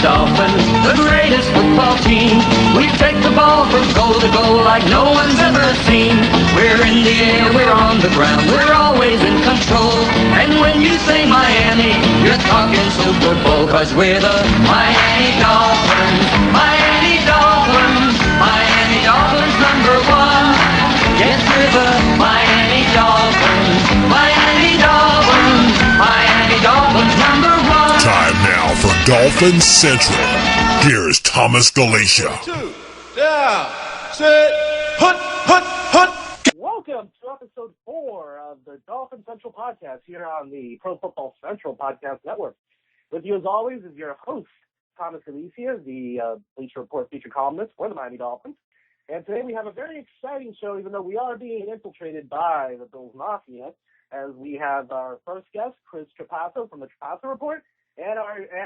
Dolphins, the greatest football team. We take the ball from goal to goal like no one's ever seen. We're in the air, we're on the ground, we're always in control. And when you say Miami, you're talking Super Bowl, 'cause we're the Miami Dolphins, Miami Dolphins, Miami Dolphins #1. Yes, we're the Miami Dolphins, Miami Dolphins, Miami Dolphins #1. Time now for Dolphins Central. Here's Thomas Galicia. 2, down, sit, hut. Welcome to episode 4 of the Dolphins Central podcast here on the Pro Football Central podcast network. With you as always is your host, Thomas Galicia, the Bleacher Report feature columnist for the Miami Dolphins. And today we have a very exciting show, even though we are being infiltrated by the Bills Mafia, as we have our first guest, Chris Trapasso from the Trapasso Report. And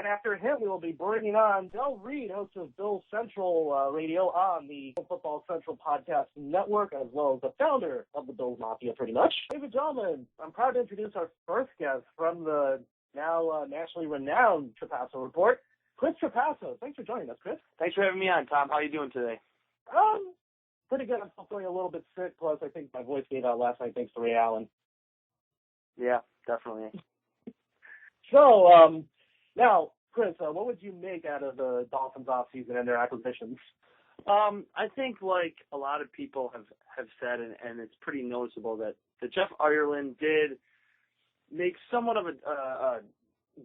after him, we will be bringing on Reid, host of Dolphins Central Radio on the Football Central Podcast Network, as well as the founder of the Bills Mafia, pretty much. Ladies and gentlemen, I'm proud to introduce our first guest from the now nationally renowned Trapasso Report, Chris Trapasso. Thanks for joining us, Chris. Thanks for having me on, Tom. How are you doing today? Pretty good. I'm still feeling a little bit sick, plus I think my voice gave out last night thanks to Ray Allen. Yeah, definitely. So, now, Chris, what would you make out of the Dolphins offseason and their acquisitions? I think, like a lot of people have said, and it's pretty noticeable, that Jeff Ireland did make somewhat of a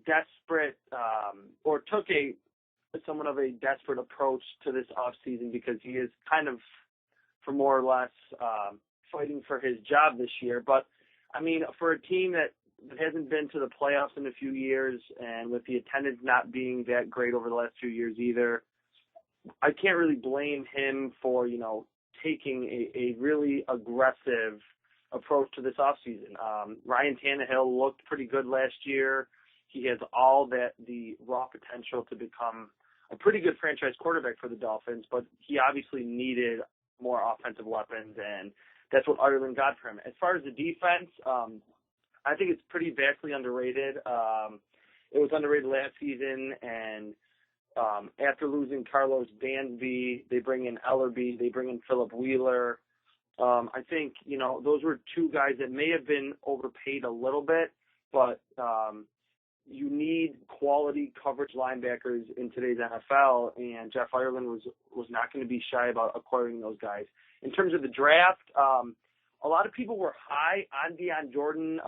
desperate, or took somewhat of a desperate approach to this offseason, because he is kind of, for more or less, fighting for his job this year. But, I mean, for a team that hasn't been to the playoffs in a few years, and with the attendance not being that great over the last few years either, I can't really blame him for, taking a really aggressive approach to this offseason. Ryan Tannehill looked pretty good last year. He has all the raw potential to become a pretty good franchise quarterback for the Dolphins, but he obviously needed more offensive weapons, and that's what Ireland got for him. As far as the defense, I think it's pretty vastly underrated. It was underrated last season, and after losing Carlos Dansby, they bring in Ellerbe, they bring in Philip Wheeler. I think, those were two guys that may have been overpaid a little bit, but you need quality coverage linebackers in today's NFL, and Jeff Ireland was not going to be shy about acquiring those guys. In terms of the draft, a lot of people were high on Deion Jordan,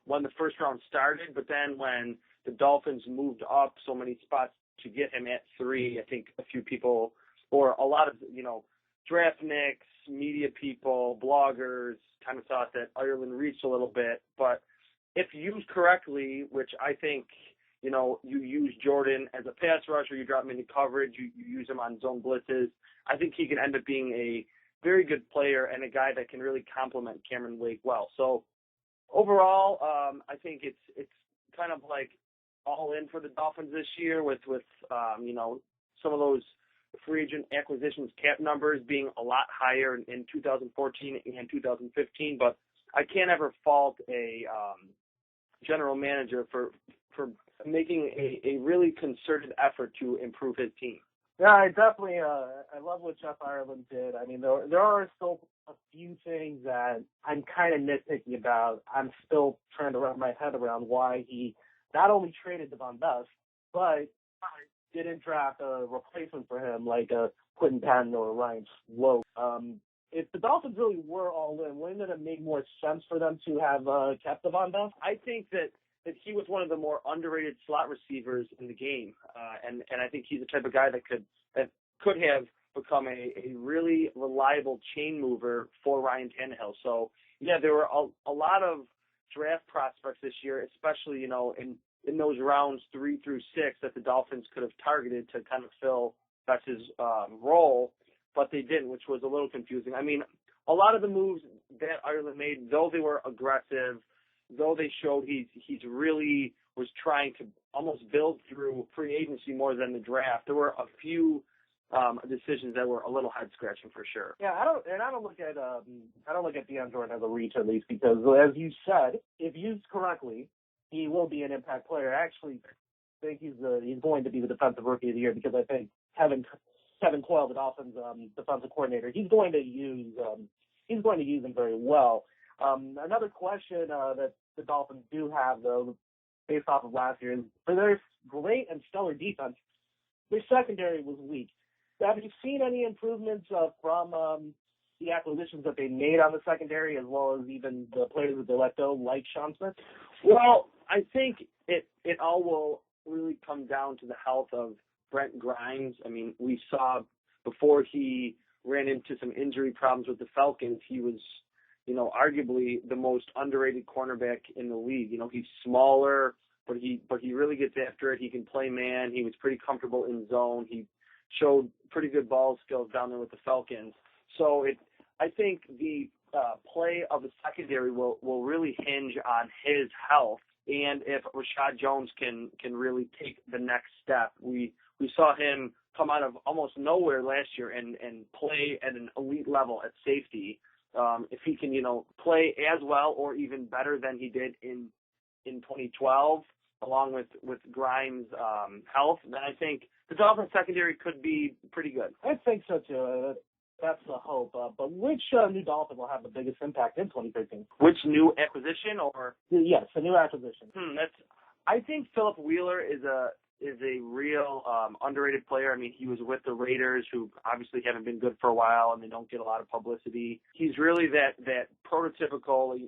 when the first round started, but then when the Dolphins moved up so many spots to get him at 3, I think a few people, or a lot of, draft nicks, media people, bloggers, kind of thought that Ireland reached a little bit. But if used correctly, which I think, you use Jordan as a pass rusher, you drop him into coverage, you use him on zone blitzes, I think he can end up being a very good player and a guy that can really complement Cameron Wake well. So overall, I think it's kind of like all in for the Dolphins this year with some of those free agent acquisitions cap numbers being a lot higher in 2014 and 2015. But I can't ever fault a general manager for making a really concerted effort to improve his team. Yeah, I definitely, I love what Jeff Ireland did. I mean, there are still a few things that I'm kind of nitpicky about. I'm still trying to wrap my head around why he not only traded Devon Best, but didn't draft a replacement for him like Quentin Patton or Ryan Slope. If the Dolphins really were all in, wouldn't it have made more sense for them to have kept Devon Best? I think that he was one of the more underrated slot receivers in the game, and I think he's the type of guy that could have become a really reliable chain mover for Ryan Tannehill. So yeah, there were a lot of draft prospects this year, especially in those rounds 3 through 6 that the Dolphins could have targeted to kind of fill Best's role, but they didn't, which was a little confusing. I mean, a lot of the moves that Ireland made, though they were aggressive, though they showed he's really was trying to almost build through free agency more than the draft, there were a few decisions that were a little head scratching for sure. Yeah, I don't look at Deion Jordan as a reach, at least, because as you said, if used correctly, he will be an impact player. Actually, think he's going to be the defensive rookie of the year because I think Kevin Coyle, the Dolphins defensive coordinator, he's going to use him very well. Another question that the Dolphins do have, though, based off of last year, is for their great and stellar defense, their secondary was weak. Have you seen any improvements from the acquisitions that they made on the secondary, as well as even the players that they let go, like Sean Smith? Well, I think it all will really come down to the health of Brent Grimes. I mean, we saw before he ran into some injury problems with the Falcons, he was, arguably the most underrated cornerback in the league. He's smaller, but he really gets after it. He can play man. He was pretty comfortable in zone. He showed pretty good ball skills down there with the Falcons. So I think the play of the secondary will really hinge on his health, and if Rashad Jones can really take the next step. We saw him come out of almost nowhere last year and play at an elite level at safety. If he can, play as well or even better than he did in 2012, along with Grimes' health, then I think the Dolphins secondary could be pretty good. I think so too. That's the hope. But which new Dolphin will have the biggest impact in 2013? Which new acquisition or? Yes, the new acquisition. I think Philip Wheeler is a real underrated player. I mean, he was with the Raiders, who obviously haven't been good for a while, and they don't get a lot of publicity. He's really that prototypical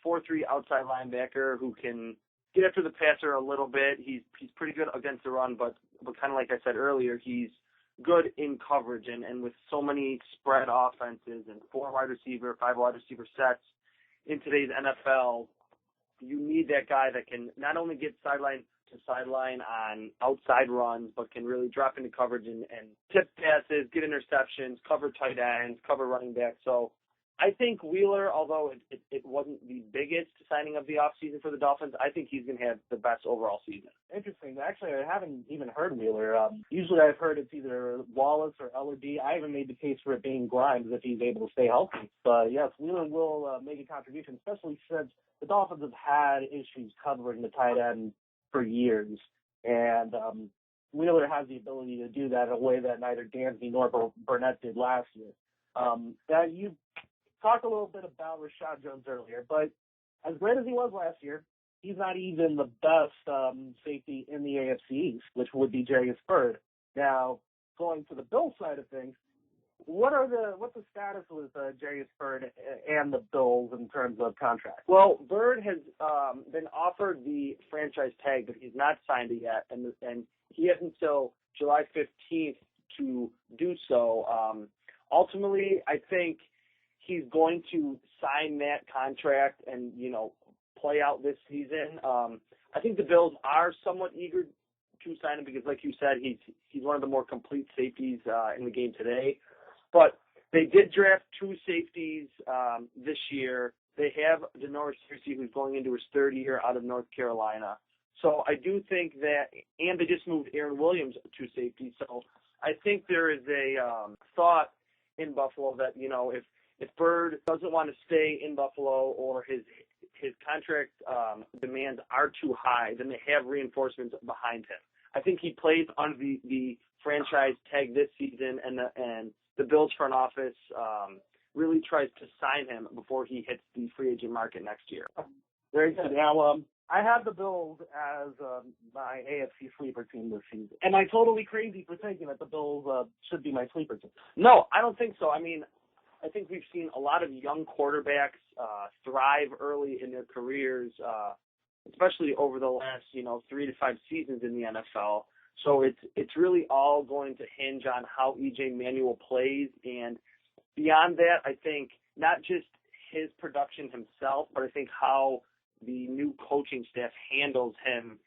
4-3 outside linebacker who can get after the passer a little bit. He's pretty good against the run, but kind of like I said earlier, he's good in coverage, and with so many spread offenses and 4 wide receiver, 5 wide receiver sets in today's NFL, you need that guy that can not only get sideline to sideline on outside runs, but can really drop into coverage and tip passes, get interceptions, cover tight ends, cover running backs. So I think Wheeler, although it wasn't the biggest signing of the offseason for the Dolphins, I think he's going to have the best overall season. Interesting. Actually, I haven't even heard Wheeler. Usually I've heard it's either Wallace or Ellerby. I haven't made the case for it being Grimes if he's able to stay healthy. But, yes, Wheeler will make a contribution, especially since the Dolphins have had issues covering the tight end for years. And Wheeler has the ability to do that in a way that neither Dansby nor Burnett did last year. Now, you talked a little bit about Rashad Jones earlier, but as great as he was last year, he's not even the best safety in the AFC East, which would be Jarius Byrd. Now, going to the Bills side of things, what's the status with Jarius Byrd and the Bills in terms of contract? Well, Byrd has been offered the franchise tag, but he's not signed it yet, and he has until July 15th to do so. Ultimately, I think he's going to sign that contract and, play out this season. I think the Bills are somewhat eager to sign him because, like you said, he's one of the more complete safeties in the game today. But they did draft 2 safeties this year. They have Denoris Searcy, who's going into his 3rd year out of North Carolina. So I do think that, and they just moved Aaron Williams to safety. So I think there is a thought in Buffalo that, if Byrd doesn't want to stay in Buffalo or his contract demands are too high, then they have reinforcements behind him. I think he plays under the franchise tag this season, and the Bills front office really tries to sign him before he hits the free agent market next year. Very good. Now, I have the Bills as my AFC sleeper team this season. Am I totally crazy for thinking that the Bills should be my sleeper team? No, I don't think so. I mean, I think we've seen a lot of young quarterbacks thrive early in their careers, especially over the last, 3 to 5 seasons in the NFL. So it's really all going to hinge on how E.J. Manuel plays. And beyond that, I think not just his production himself, but I think how the new coaching staff handles him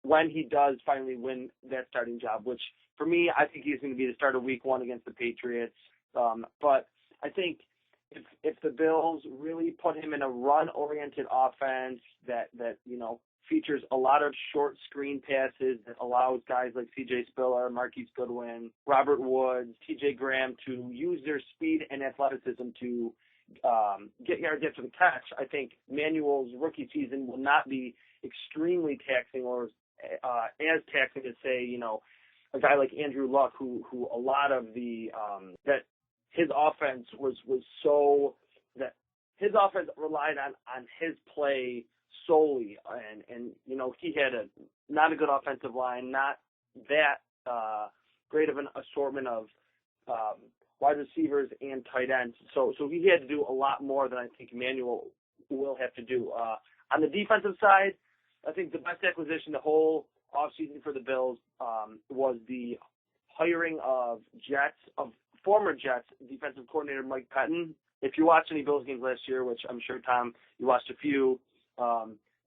when he does finally win that starting job, which for me, I think he's going to be the starter week 1 against the Patriots. But I think if the Bills really put him in a run-oriented offense that features a lot of short screen passes that allows guys like C.J. Spiller, Marquise Goodwin, Robert Woods, T.J. Graham to use their speed and athleticism to get yards after the catch, I think Manuel's rookie season will not be extremely taxing or as taxing to say, a guy like Andrew Luck, who a lot of the that his offense was so that his offense relied on his play solely, and he had not a good offensive line, not that great of an assortment of wide receivers and tight ends. So he had to do a lot more than I think Emmanuel will have to do. On the defensive side, I think the best acquisition the whole offseason for the Bills was the hiring of former Jets defensive coordinator Mike Pettin. If you watched any Bills games last year, which I'm sure, Tom, you watched a few,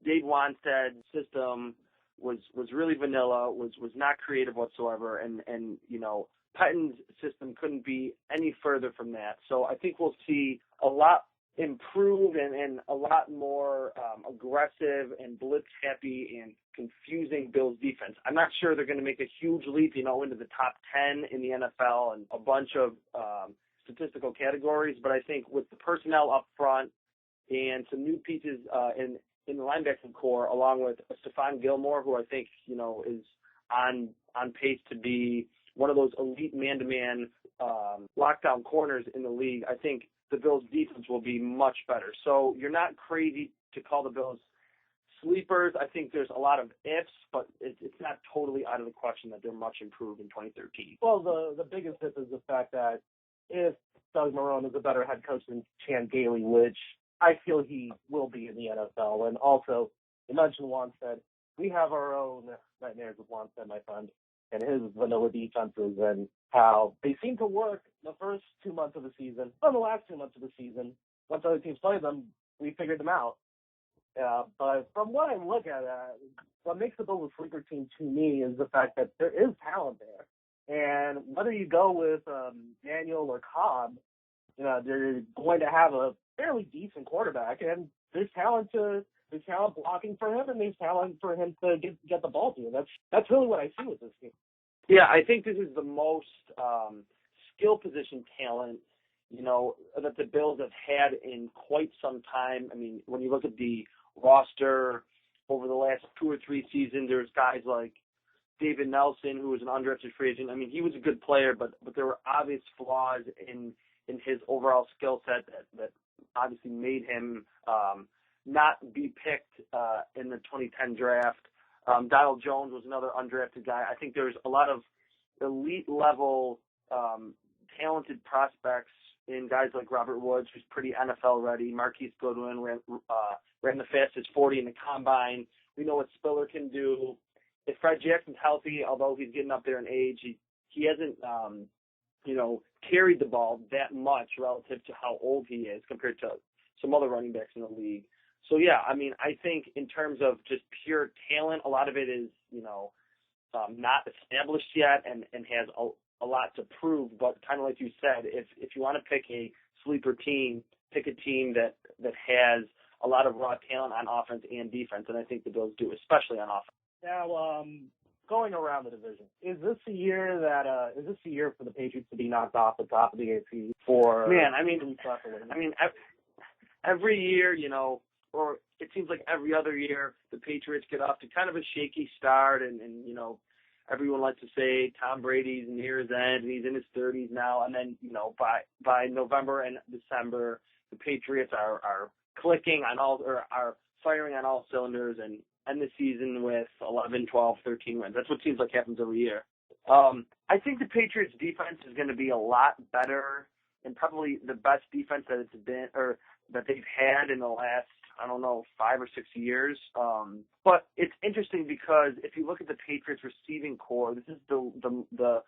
Dave Wanstead's system was really vanilla, was not creative whatsoever, and Pettin's system couldn't be any further from that. So I think we'll see a lot improved and a lot more aggressive and blitz-happy and confusing Bills defense. I'm not sure they're going to make a huge leap, into the top 10 in the NFL and a bunch of statistical categories, but I think with the personnel up front and some new pieces in the linebacking core, along with Stephon Gilmore, who I think, is on pace to be one of those elite man-to-man lockdown corners in the league, I think the Bills' defense will be much better. So you're not crazy to call the Bills sleepers. I think there's a lot of ifs, but it's not totally out of the question that they're much improved in 2013. Well, the biggest if is the fact that if Doug Marrone is a better head coach than Chan Gailey, which I feel he will be in the NFL, and also, you mentioned Wanstead. We have our own nightmares with Wanstead, my friend, and his vanilla defenses and how they seem to work the first 2 months of the season. Well, the last 2 months of the season, once other teams play them, we figured them out. But from what I look at, what makes the Bills a sleeper team to me is the fact that there is talent there. And whether you go with Manuel or Cobb, they're going to have a fairly decent quarterback, and there's talent blocking for him, and there's talent for him to get the ball to. That's really what I see with this team. Yeah, I think this is the most skill position talent, that the Bills have had in quite some time. I mean, when you look at the roster over the last 2 or 3 seasons, there's guys like David Nelson, who was an undrafted free agent. I mean, he was a good player, but there were obvious flaws in his overall skill set that obviously made him not be picked in the 2010 draft. Donald Jones was another undrafted guy. I think there's a lot of elite level talented prospects in guys like Robert Woods, who's pretty NFL ready. Marquise Goodwin ran the fastest 40 in the combine. We know what Spiller can do. If Fred Jackson's healthy, although he's getting up there in age, he hasn't carried the ball that much relative to how old he is compared to some other running backs in the league. So, yeah, I mean, I think in terms of just pure talent, a lot of it is, not established yet and has a lot to prove. But kind of like you said, if you want to pick a sleeper team, pick a team that has a lot of raw talent on offense and defense, and I think the Bills do, especially on offense. Now, going around the division, is this the year for the Patriots to be knocked off the top of the AFC? Every year, or it seems like every other year, the Patriots get off to kind of a shaky start, and everyone likes to say Tom Brady's near his end, and he's in his 30s now, and then, by November and December, the Patriots are clicking on are firing on all cylinders and end the season with 11, 12, 13 wins. That's what seems like happens every year. I think the Patriots defense is going to be a lot better and probably the best defense that it's been, or that they've had in the last, 5 or 6 years. But it's interesting because if you look at the Patriots receiving core, this is the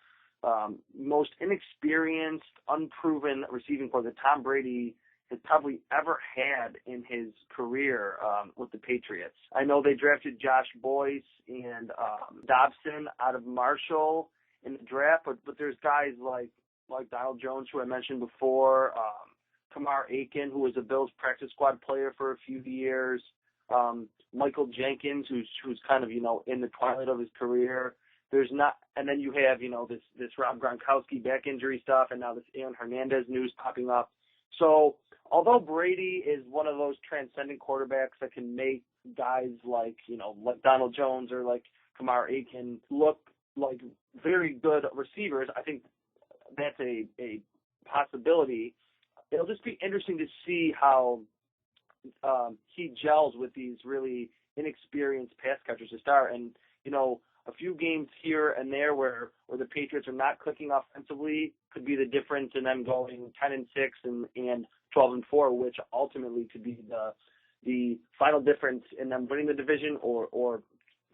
most inexperienced, unproven receiving core that Tom Brady has probably ever had in his career with the Patriots. I know they drafted Josh Boyce and Dobson out of Marshall in the draft, but there's guys like Donald Jones, who I mentioned before, Kamar Aiken, who was a Bills practice squad player for a few years, Michael Jenkins, who's kind of, in the twilight of his career. And then you have, this Rob Gronkowski back injury stuff, and now this Aaron Hernandez news popping up. So although Brady is one of those transcendent quarterbacks that can make guys like Donald Jones or like Kamar Aiken look like very good receivers, I think that's a possibility. It'll just be interesting to see how he gels with these really inexperienced pass catchers to start. And, a few games here and there where the Patriots are not clicking offensively could be the difference in them going 10-6 and 12-4, which ultimately could be the final difference in them winning the division or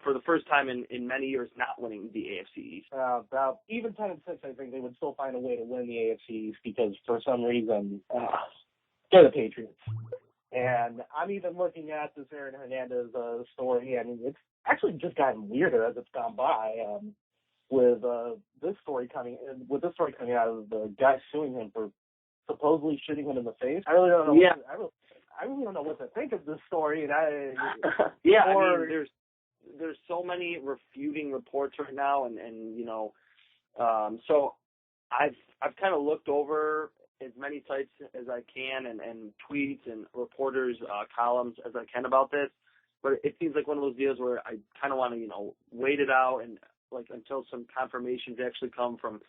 for the first time in many years not winning the AFC East. About even 10-6, I think they would still find a way to win the AFC East because for some reason they're the Patriots. And I'm even looking at this Aaron Hernandez story, and it's actually just gotten weirder as it's gone by. With this story coming out of the guy suing him for supposedly shooting him in the face. I really don't know. Yeah. I really don't know what to think of this story. And there's so many refuting reports right now, and so I've kind of looked over as many sites as I can and tweets and reporters columns as I can about this, but it seems like one of those deals where I kind of want to wait it out and until some confirmations actually come from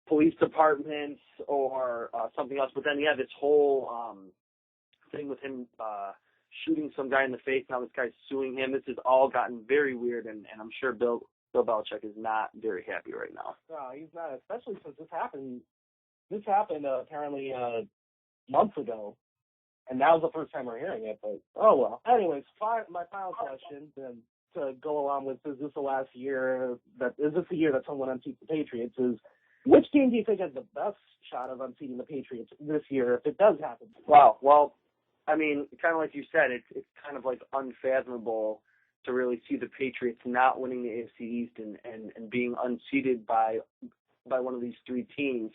police departments or something else. But then this whole thing with him shooting some guy in the face, now this guy's suing him. This has all gotten very weird, and I'm sure Bill Belichick is not very happy right now. No, he's not, especially since this happened. This happened apparently months ago, and now's the first time we're hearing it. But oh well. Anyways, my final question, then, to go along with is this the last year is this the year that someone unseats the Patriots? Is which team do you think has the best shot of unseating the Patriots this year if it does happen? Wow. Well, I mean, kind of like you said, it's kind of like unfathomable to really see the Patriots not winning the AFC East and being unseated by one of these three teams.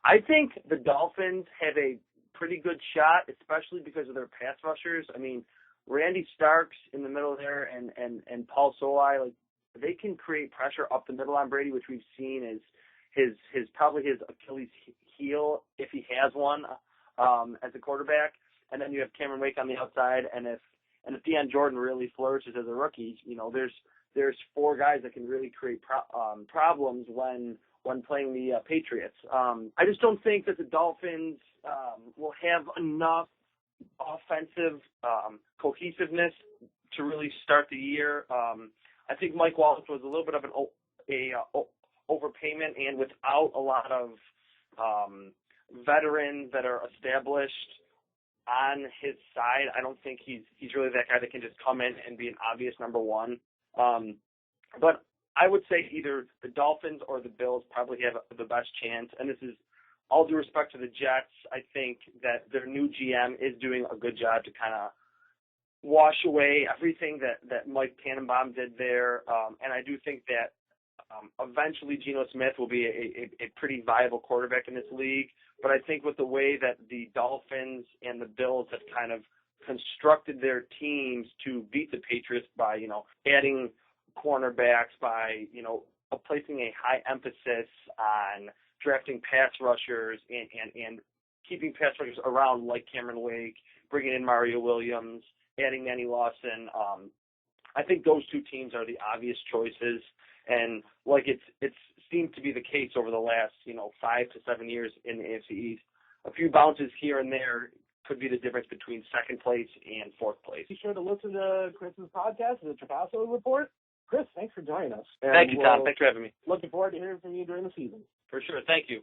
I think the Dolphins have a pretty good shot, especially because of their pass rushers. I mean, Randy Starks in the middle there and Paul Solai, they can create pressure up the middle on Brady, which we've seen is his probably his Achilles heel if he has one as a quarterback. And then you have Cameron Wake on the outside, and if Deion Jordan really flourishes as a rookie, there's four guys that can really create problems when playing the Patriots. I just don't think that the Dolphins will have enough offensive cohesiveness to really start the year. I think Mike Wallace was a little bit of an overpayment, and without a lot of veterans that are established on his side, I don't think he's really that guy that can just come in and be an obvious number one. But I would say either the Dolphins or the Bills probably have the best chance, and this is all due respect to the Jets. I think that their new GM is doing a good job to kind of wash away everything that Mike Tannenbaum did there, and I do think that eventually Geno Smith will be a pretty viable quarterback in this league. But I think with the way that the Dolphins and the Bills have kind of constructed their teams to beat the Patriots by, adding cornerbacks, by, placing a high emphasis on drafting pass rushers and keeping pass rushers around like Cameron Wake, bringing in Mario Williams, adding Manny Lawson. I think those two teams are the obvious choices. And it's seemed to be the case over the last, 5 to 7 years in the AFC East. A few bounces here and there could be the difference between second place and fourth place. Be sure to listen to Chris's podcast, the Trapasso Report. Chris, thanks for joining us. Thank you, Tom. Thanks for having me. Looking forward to hearing from you during the season. For sure. Thank you.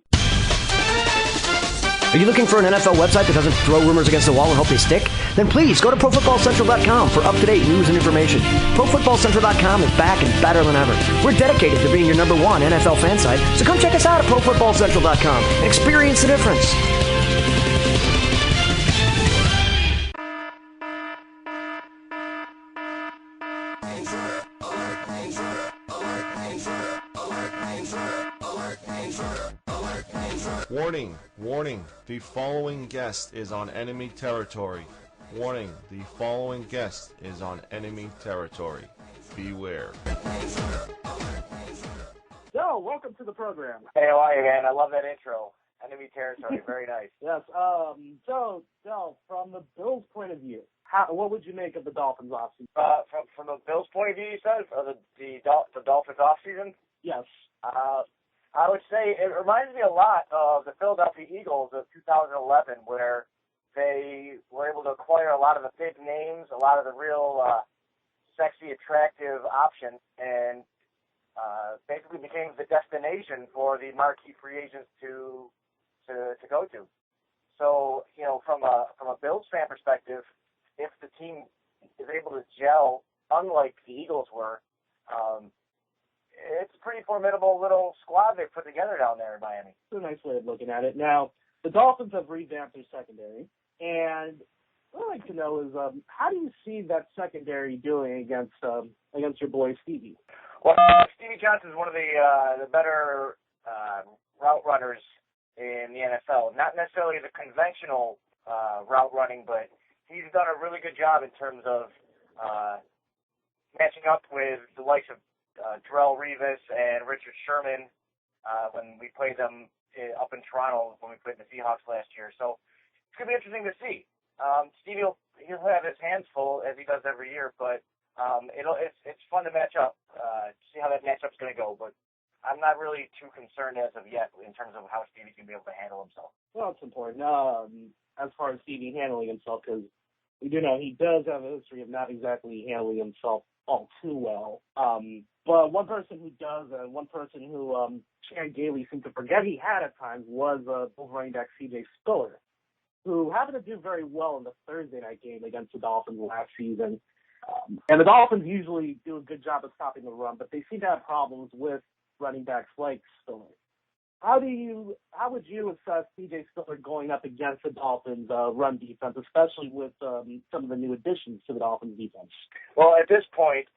Are you looking for an NFL website that doesn't throw rumors against the wall and hope they stick? Then please go to ProFootballCentral.com for up-to-date news and information. ProFootballCentral.com is back and better than ever. We're dedicated to being your number one NFL fan site, so come check us out at ProFootballCentral.com and experience the difference. Warning, warning, the following guest is on enemy territory. Warning, the following guest is on enemy territory. Beware. So, welcome to the program. Hey, how are you, man? I love that intro. Enemy territory. Very nice. Yes. So, Del, from the Bills' point of view, what would you make of the Dolphins offseason? From the Bills' point of view, you said, or the Dolphins offseason? Yes. I would say it reminds me a lot of the Philadelphia Eagles of 2011, where they were able to acquire a lot of the big names, a lot of the real sexy, attractive options, and basically became the destination for the marquee free agents to go to. So, from a Bills fan perspective, if the team is able to gel, unlike the Eagles were, it's a pretty formidable little squad they put together down there in Miami. It's a nice way of looking at it. Now, the Dolphins have revamped their secondary, and what I'd like to know is how do you see that secondary doing against your boy Stevie? Well, Stevie Johnson is one of the better route runners in the NFL. Not necessarily the conventional route running, but he's done a really good job in terms of matching up with the likes of Darrelle Revis and Richard Sherman when we played them up in Toronto when we played the Seahawks last year. So it's going to be interesting to see. Stevie he'll have his hands full as he does every year, but it's fun to match up, see how that matchup's going to go. But I'm not really too concerned as of yet in terms of how Stevie's going to be able to handle himself. Well, it's important as far as Stevie handling himself, because we do know he does have a history of not exactly handling himself all too well. But one person who does, and one person who Chan Gailey seemed to forget he had at times was Bills running back C.J. Spiller, who happened to do very well in the Thursday night game against the Dolphins last season. And the Dolphins usually do a good job of stopping the run, but they seem to have problems with running backs like Spiller. How would you assess C.J. Spiller going up against the Dolphins' run defense, especially with some of the new additions to the Dolphins' defense? Well, at this point,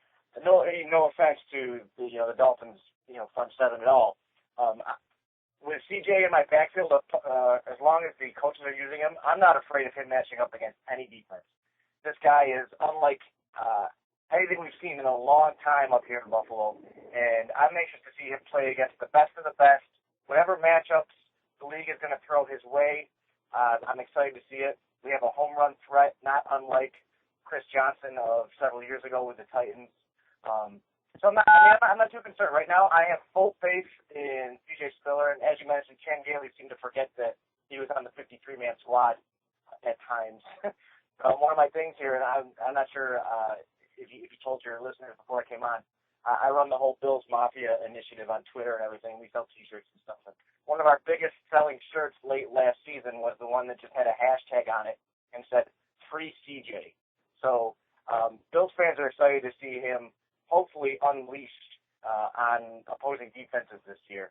no offense to the Dolphins front seven at all. With C.J. in my backfield, as long as the coaches are using him, I'm not afraid of him matching up against any defense. This guy is unlike anything we've seen in a long time up here in Buffalo, and I'm anxious to see him play against the best of the best. Whatever matchups the league is going to throw his way, I'm excited to see it. We have a home run threat, not unlike Chris Johnson of several years ago with the Titans. So I'm not too concerned. Right now, I have full faith in C.J. Spiller, and as you mentioned, Chan Gailey seemed to forget that he was on the 53-man squad at times. One of my things here, and I'm not sure if you told your listeners before I came on, I run the whole Bills Mafia initiative on Twitter and everything. We sell T-shirts and stuff. And one of our biggest selling shirts late last season was the one that just had a hashtag on it and said, Free CJ. So Bills fans are excited to see him hopefully unleashed on opposing defenses this year.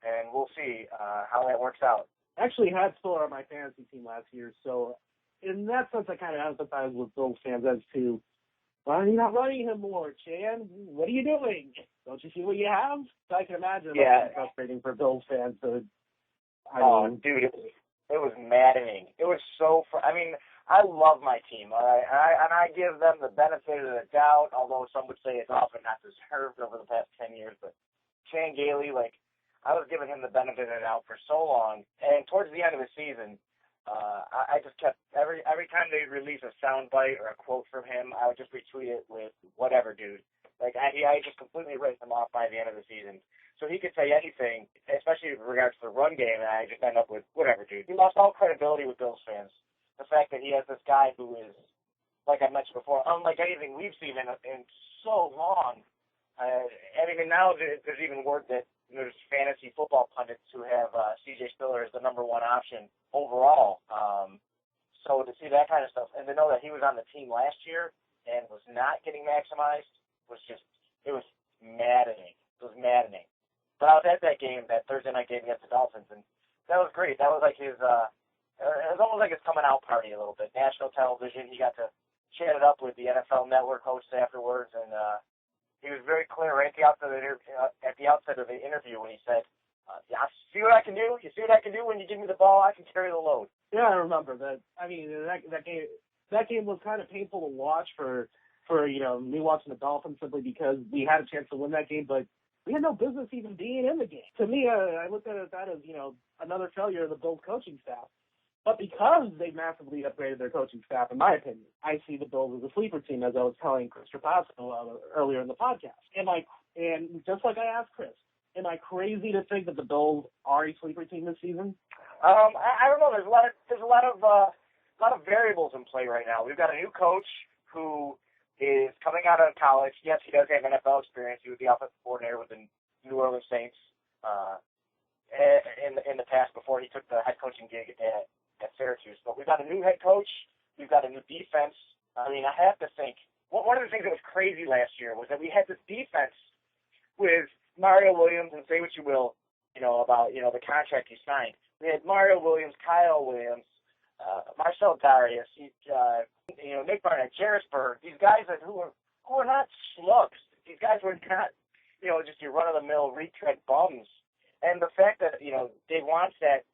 And we'll see how that works out. I actually had Spiller on my fantasy team last year, so in that sense I kind of empathize with Bills fans as to, why are you not running him more, Chan? What are you doing? Don't you see what you have? So I can imagine it's frustrating for Bills fans. Dude, it was maddening. It was so I love my team, all right? And I give them the benefit of the doubt, although some would say it's often not deserved over the past 10 years. But Chan Gailey, I was giving him the benefit of the doubt for so long. And towards the end of the season, I just kept, every time they release a soundbite or a quote from him, I would just retweet it with whatever, dude. I just completely write him off by the end of the season. So he could say anything, especially with regards to the run game, and I just end up with whatever, dude. He lost all credibility with Bills fans. The fact that he has this guy who is, like I mentioned before, unlike anything we've seen in so long. And now there's even word that there's fantasy football pundits who have C.J. Spiller as the number one option overall. So to see that kind of stuff, and to know that he was on the team last year and was not getting maximized, it was maddening. It was maddening. But I was at that game, that Thursday night game against the Dolphins, and that was great. That was like his it was almost like his coming out party a little bit. National television. He got to chat it up with the NFL Network hosts afterwards, and he was very clear right at the outset of the interview when he said, "Yeah, see what I can do. You see what I can do when you give me the ball. I can carry the load." Yeah, I remember that. I mean, that game was kind of painful to watch for me watching the Dolphins simply because we had a chance to win that game, but we had no business even being in the game. To me, I looked at that as, another failure of the Bills coaching staff. But because they massively upgraded their coaching staff, in my opinion, I see the Bills as a sleeper team, as I was telling Chris Trapasso earlier in the podcast. And just like I asked Chris, am I crazy to think that the Bills are a sleeper team this season? I don't know. There's a lot of variables in play right now. We've got a new coach who is coming out of college. Yes, he does have NFL experience. He was the offensive coordinator with the New Orleans Saints in the past before he took the head coaching gig at Syracuse. But we've got a new head coach. We've got a new defense. I mean, I have to think, one of the things that was crazy last year was that we had this defense with Mario Williams, and say what you will, about, the contract he signed. We had Mario Williams, Kyle Williams, Marcel Darius, Nick Barnett, Jarris Bird, these guys who are not slugs. These guys were not, just your run-of-the-mill retread bums. And the fact that, Dave Wannstedt,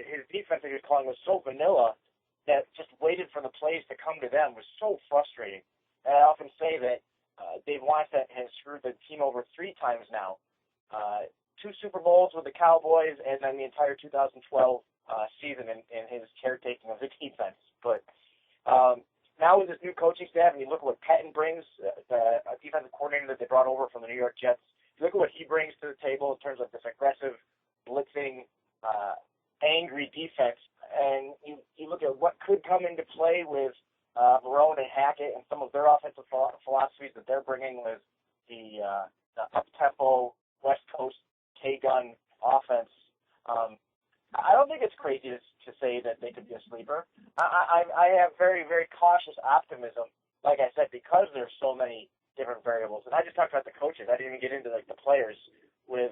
his defense that he was calling was so vanilla that just waited for the plays to come to them was so frustrating. And I often say that Dave Wannstedt has screwed the team over 3 times now. 2 Super Bowls with the Cowboys, and then the entire 2012 season in his caretaking of the defense. But now with this new coaching staff, and you look at what Patton brings, the defensive coordinator that they brought over from the New York Jets, you look at what he brings to the table in terms of this aggressive, blitzing, angry defense, and you look at what could come into play with Marone and Hackett and some of their offensive philosophies that they're bringing with the up-tempo West Coast K-gun offense. I don't think it's crazy to say that they could be a sleeper. I have very, very cautious optimism, like I said, because there's so many different variables. And I just talked about the coaches. I didn't even get into the players. We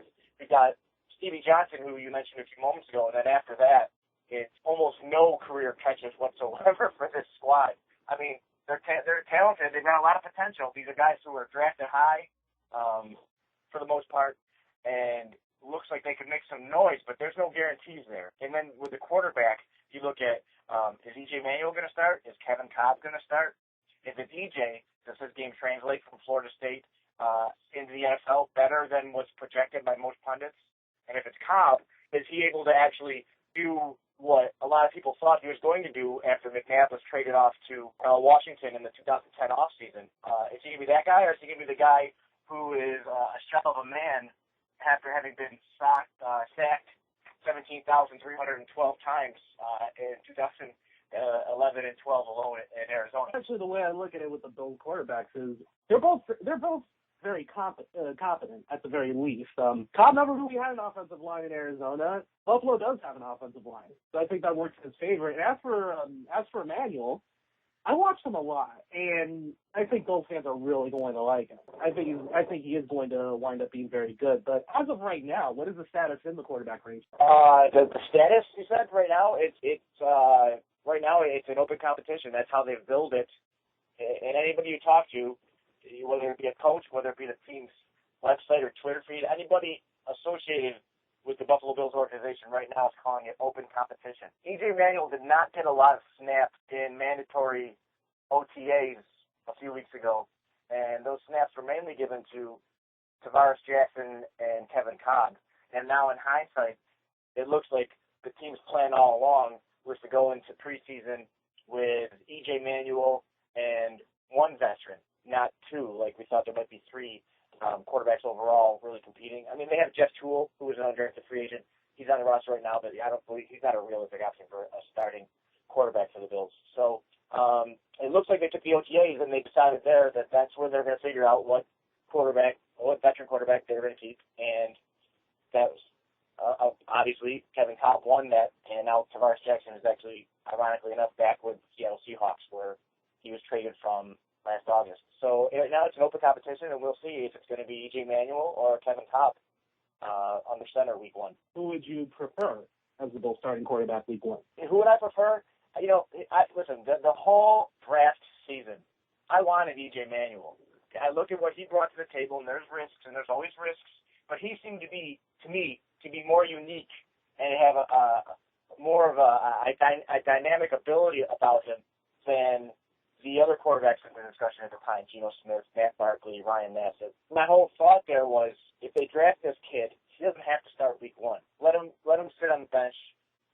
got Stevie Johnson, who you mentioned a few moments ago, and then after that, it's almost no career catches whatsoever for this squad. I mean, they're talented. They've got a lot of potential. These are guys who are drafted high for the most part, and looks like they could make some noise, but there's no guarantees there. And then with the quarterback, you look at, is E.J. Manuel going to start? Is Kevin Cobb going to start? If it's E.J., does his game translate from Florida State into the NFL better than what's projected by most pundits? And if it's Cobb, is he able to actually do what a lot of people thought he was going to do after McNabb was traded off to Washington in the 2010 offseason? Is he going to be that guy, or is he going to be the guy who is a shell of a man after having been sacked 17,312 times in 2011 and 12 alone in Arizona? Actually, the way I look at it with the Bills quarterbacks is they're both very competent at the very least. Cobb never really had an offensive line in Arizona. Buffalo does have an offensive line, so I think that works in his favor. And as for Emmanuel, I watched him a lot, and I think Bills fans are really going to like him. I think he is going to wind up being very good. But as of right now, what is the status in the quarterback range? The status, you said, right now, it's an open competition. That's how they've built it. And anybody you talk to, whether it be a coach, whether it be the team's website or Twitter feed, anybody associated with the Buffalo Bills organization right now is calling it open competition. E.J. Manuel did not get a lot of snaps in mandatory OTAs a few weeks ago, and those snaps were mainly given to Tavares Jackson and Kevin Cobb. And now in hindsight, it looks like the team's plan all along was to go into preseason with E.J. Manuel and one veteran, not 2, like we thought there might be 3 quarterbacks overall really competing. I mean, they have Jeff Toole, who is an undrafted free agent. He's on the roster right now, but I don't believe he's not a realistic option for a starting quarterback for the Bills. So it looks like they took the OTAs and they decided there that that's where they're going to figure out what veteran quarterback they're going to keep. And that was obviously Kevin Cobb won that, and now Tavares Jackson is actually, ironically enough, back with Seattle Seahawks, where he was traded from last August. So now it's an open competition, and we'll see if it's going to be E.J. Manuel or Kevin Cobb under center week 1. Who would you prefer as the Bills starting quarterback week 1? Who would I prefer? Listen, the whole draft season, I wanted E.J. Manuel. I look at what he brought to the table, and there's risks, and there's always risks, but he seemed to be, to me, to be more unique and have more of a dynamic ability about him than the other quarterbacks in the discussion at the time, Geno Smith, Matt Barkley, Ryan Nassib. My whole thought there was, if they draft this kid, he doesn't have to start week 1. Let him sit on the bench.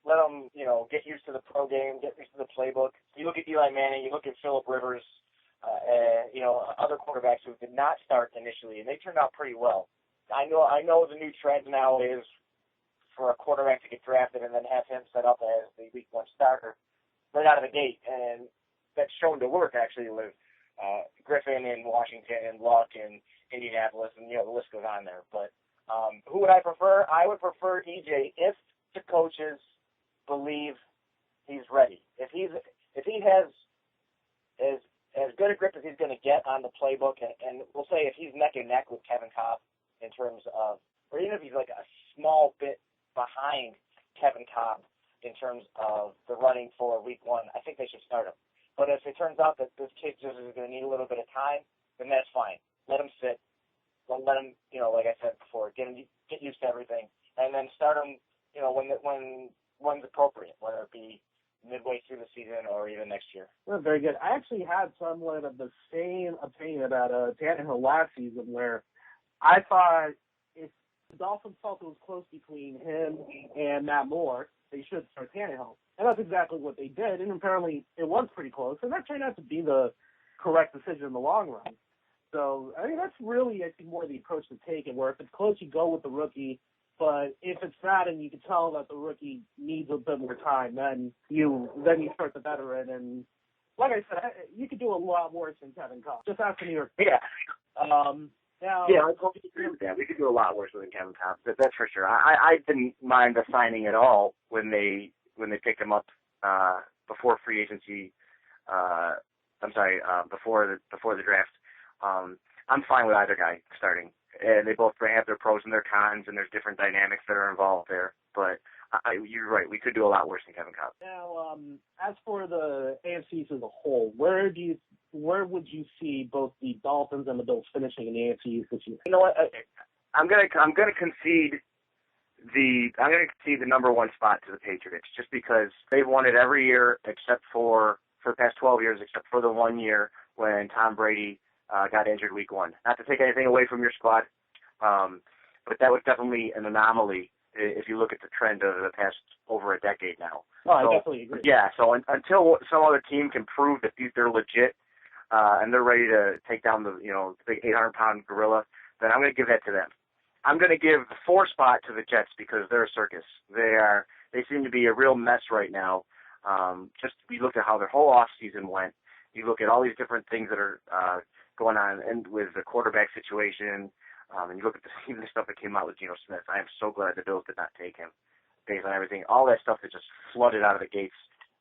Let him, get used to the pro game, get used to the playbook. You look at Eli Manning, you look at Phillip Rivers, other quarterbacks who did not start initially, and they turned out pretty well. I know the new trend now is for a quarterback to get drafted and then have him set up as the week 1 starter right out of the gate, and that's shown to work actually with Griffin in Washington and Luck in Indianapolis, and the list goes on there. But who would I prefer? I would prefer EJ if the coaches believe he's ready. If he has as good a grip as he's going to get on the playbook, and we'll say if he's neck and neck with Kevin Kolb in terms of, or even if he's like a small bit behind Kevin Kolb in terms of the running for week 1, I think they should start him. But if it turns out that this kid just is going to need a little bit of time, then that's fine. Let him sit. Let him, like I said before, get used to everything, and then start him, when's appropriate, whether it be midway through the season or even next year. Well, very good. I actually had somewhat of the same opinion about Tannehill last season, where I thought if the Dolphins felt it was close between him and Matt Moore, they should start Tannehill. And that's exactly what they did, and apparently it was pretty close, and that turned out to be the correct decision in the long run. So, I mean, that's really, I think, more the approach to take it, where if it's close, you go with the rookie, but if it's not and you can tell that the rookie needs a bit more time, then you start the veteran. And like I said, you could do a lot worse than Kevin Kolb. Just ask the New York. Yeah. Now, yeah, I totally agree with that. We could do a lot worse than Kevin Kolb. That's for sure. I didn't mind the signing at all when they picked him up before free agency. Before the draft. I'm fine with either guy starting. And they both have their pros and their cons, and there's different dynamics that are involved there. But you're right. We could do a lot worse than Kevin Kolb. Now, as for the AFC as a whole, where would you see both the Dolphins and the Bills finishing in the AFC this year? You know what? I'm gonna concede the number 1 spot to the Patriots, just because they've won it every year except for the past 12 years, except for the 1 year when Tom Brady got injured week 1. Not to take anything away from your squad, but that was definitely an anomaly if you look at the trend of the past over a decade now. Oh, I definitely agree. Yeah, so until some other team can prove that they're legit and they're ready to take down the big 800-pound gorilla, then I'm going to give that to them. I'm going to give the 4 spot to the Jets because they're a circus. They seem to be a real mess right now. Just we look at how their whole off season went. You look at all these different things that are going on, and with the quarterback situation, and you look at even the stuff that came out with Geno Smith. I am so glad the Bills did not take him based on everything. All that stuff that just flooded out of the gates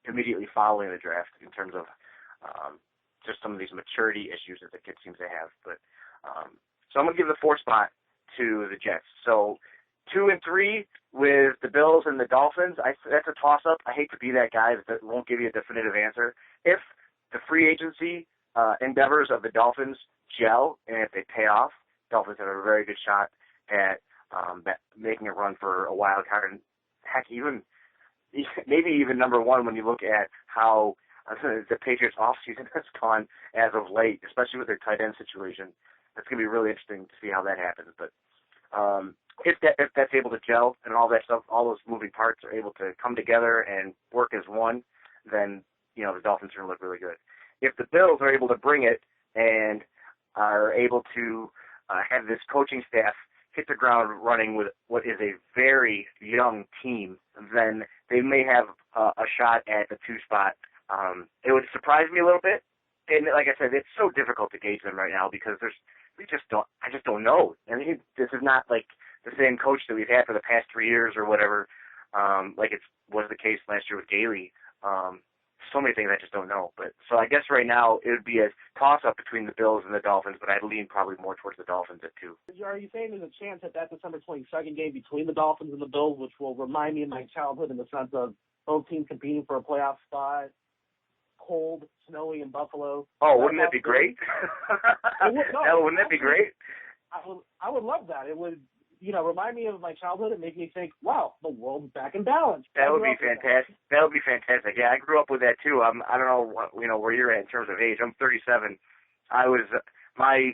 immediately following the draft in terms of just some of these maturity issues that the kid seems to have. But so I'm going to give the 4 spot to the Jets. So 2 and 3 with the Bills and the Dolphins. That's a toss-up. I hate to be that guy that won't give you a definitive answer. If the free agency endeavors of the Dolphins gel and if they pay off, Dolphins have a very good shot at making a run for a wild card. And heck, maybe even number 1 when you look at how the Patriots offseason has gone as of late, especially with their tight end situation. It's going to be really interesting to see how that happens. But if that's able to gel and all that stuff, all those moving parts are able to come together and work as one, then the Dolphins are going to look really good. If the Bills are able to bring it and are able to have this coaching staff hit the ground running with what is a very young team, then they may have a shot at the 2 spot. It would surprise me a little bit. And like I said, it's so difficult to gauge them right now because I just don't know. I mean, this is not like the same coach that we've had for the past 3 years or whatever, like it was the case last year with Gailey. So many things I just don't know. But so I guess right now it would be a toss-up between the Bills and the Dolphins, but I'd lean probably more towards the Dolphins at 2. Are you saying there's a chance that December 22nd game between the Dolphins and the Bills, which will remind me of my childhood in the sense of both teams competing for a playoff spot, cold, snowy in Buffalo? Oh, wouldn't that be great? Wouldn't that be great? I would love that. It would remind me of my childhood and make me think, wow, the world's back in balance. That would be fantastic. That would be fantastic. Yeah, I grew up with that too. I don't know where you're at in terms of age. I'm 37. I was my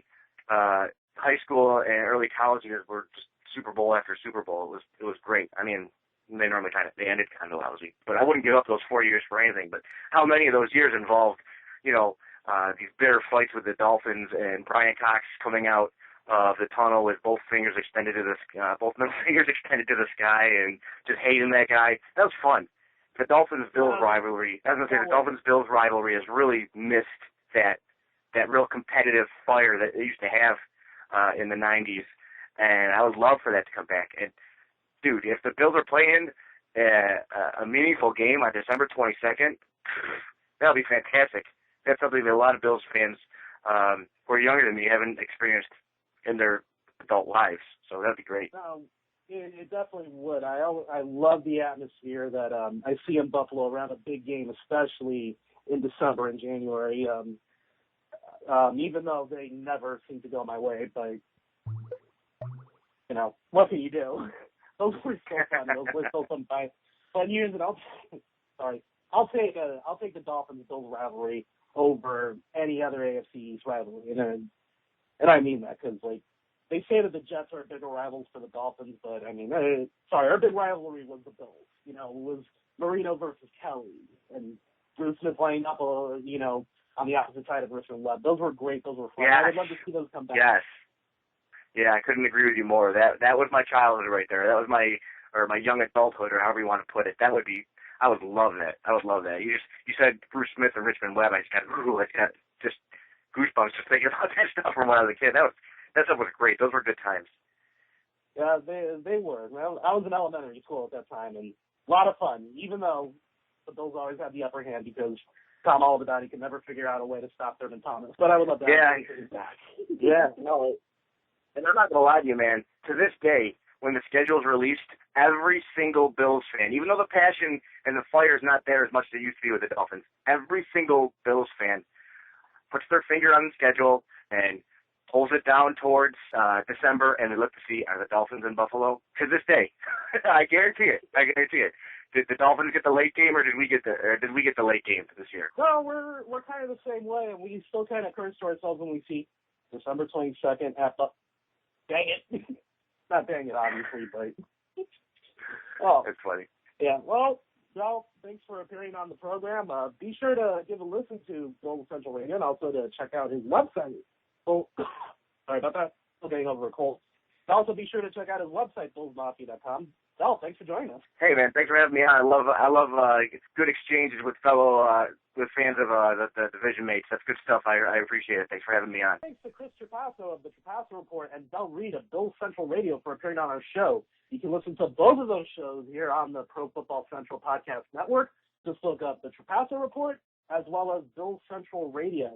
high school and early college years were just Super Bowl after Super Bowl. It was great. I mean, they ended kind of lousy, but I wouldn't give up those 4 years for anything. But how many of those years involved, these bitter fights with the Dolphins and Brian Cox coming out of the tunnel with both fingers extended to the both middle fingers extended to the sky and just hating that guy. That was fun. The Dolphins-Bills rivalry. I was gonna say the Dolphins-Bills rivalry has really missed that real competitive fire that they used to have in the 90s, and I would love for that to come back. And, dude, if the Bills are playing a meaningful game on December 22nd, that would be fantastic. That's something that a lot of Bills fans who are younger than me haven't experienced in their adult lives, so that would be great. It definitely would. I love the atmosphere that I see in Buffalo around a big game, especially in December and January. Even though they never seem to go my way, but what can you do? Those were still fun. Those were still some fun years, and I'll take the Dolphins-Bills rivalry over any other AFC East rivalry, and I mean that because they say that the Jets are bigger rivals for the Dolphins, but I mean, our big rivalry was the Bills. It was Marino versus Kelly, and Bruce Smith lining up, on the opposite side of Richmond Webb. Those were great. Those were fun. Yes. I would love to see those come back. Yes. Yeah, I couldn't agree with you more. That was my childhood right there. That was my young adulthood, or however you want to put it. I would love that. I would love that. You said Bruce Smith and Richmond Webb. I just got just goosebumps just thinking about that stuff from when I was a kid. That stuff was great. Those were good times. Yeah, they were. Well, I was in elementary school at that time, and a lot of fun, even though the Bills always had the upper hand because Tom Alabadani could never figure out a way to stop Thurman Thomas. But I would love that. Yeah, no. And I'm not going to lie to you, man. To this day, when the schedule's released, every single Bills fan, even though the passion and the fire is not there as much as it used to be with the Dolphins, every single Bills fan puts their finger on the schedule and pulls it down towards December, and they look to see, are the Dolphins in Buffalo? To this day. I guarantee it. Did the Dolphins get the late game, or did we get the late game this year? No, we're kind of the same way, and we still kind of curse to ourselves when we see December 22nd at the. Dang it! Not dang it, obviously, but. Oh, that's funny. Yeah. Well, thanks for appearing on the program. Be sure to give a listen to Dolphins Central Radio, and also to check out his website. Oh, sorry about that. Still getting over a cold. Also, be sure to check out his website, bullsmafia.com. Del, thanks for joining us. Hey, man, thanks for having me on. I love good exchanges with fellow with fans of the division mates. That's good stuff. I appreciate it. Thanks for having me on. Thanks to Chris Trapasso of the Trapasso Report and Reid of Dolphins Central Radio for appearing on our show. You can listen to both of those shows here on the Pro Football Central Podcast Network. Just look up the Trapasso Report as well as Dolphins Central Radio.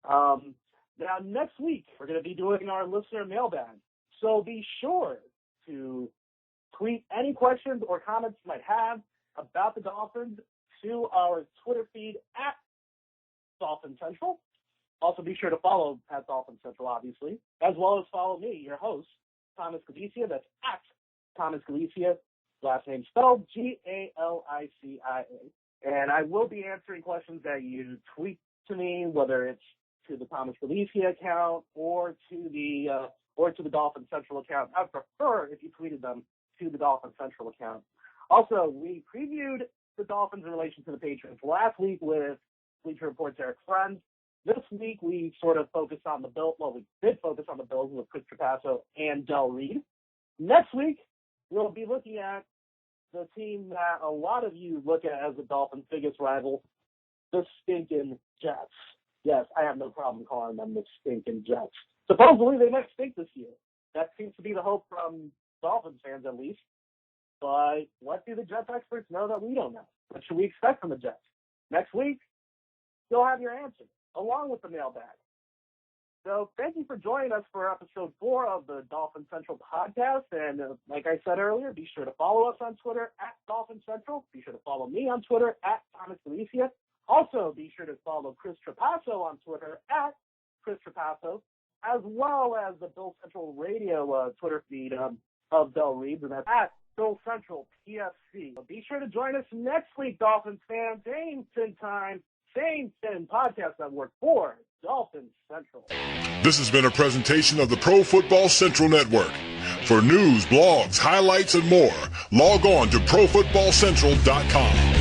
Now, next week, we're going to be doing our listener mailbag. So be sure to tweet any questions or comments you might have about the Dolphins to our Twitter feed at Dolphins Central. Also, be sure to follow at Dolphins Central, obviously, as well as follow me, your host, Thomas Galicia. That's at Thomas Galicia, last name spelled Galicia. And I will be answering questions that you tweet to me, whether it's to the Thomas Galicia account or to the Dolphins Central account. I'd prefer if you tweeted them to the Dolphins Central account. Also, we previewed the Dolphins in relation to the Patriots last week with Bleacher Report's Eric Friend. This week we sort of focused on the Bills. Well, we did focus on the Bills with Chris Trapasso and Reid. Next week we'll be looking at the team that a lot of you look at as the Dolphins' biggest rival, the stinking Jets. Yes, I have no problem calling them the stinking Jets. Supposedly they might stink this year. That seems to be the hope from Dolphins fans, at least. But what do the Jets experts know that we don't know? What should we expect from the Jets? Next week, you'll have your answer, along with the mailbag. So thank you for joining us for episode 4 of the Dolphins Central podcast. And like I said earlier, be sure to follow us on Twitter at Dolphins Central. Be sure to follow me on Twitter at Thomas Galicia. Also, be sure to follow Chris Trapasso on Twitter at Chris Trapasso, as well as the Bill Central Radio Twitter feed. of Del Reid, and that's at Dolphins Central PFC. So be sure to join us next week, Dolphins fans. Same sin time, same sin podcast network for Dolphins Central. This has been a presentation of the Pro Football Central Network. For news, blogs, highlights, and more, log on to ProFootballCentral.com.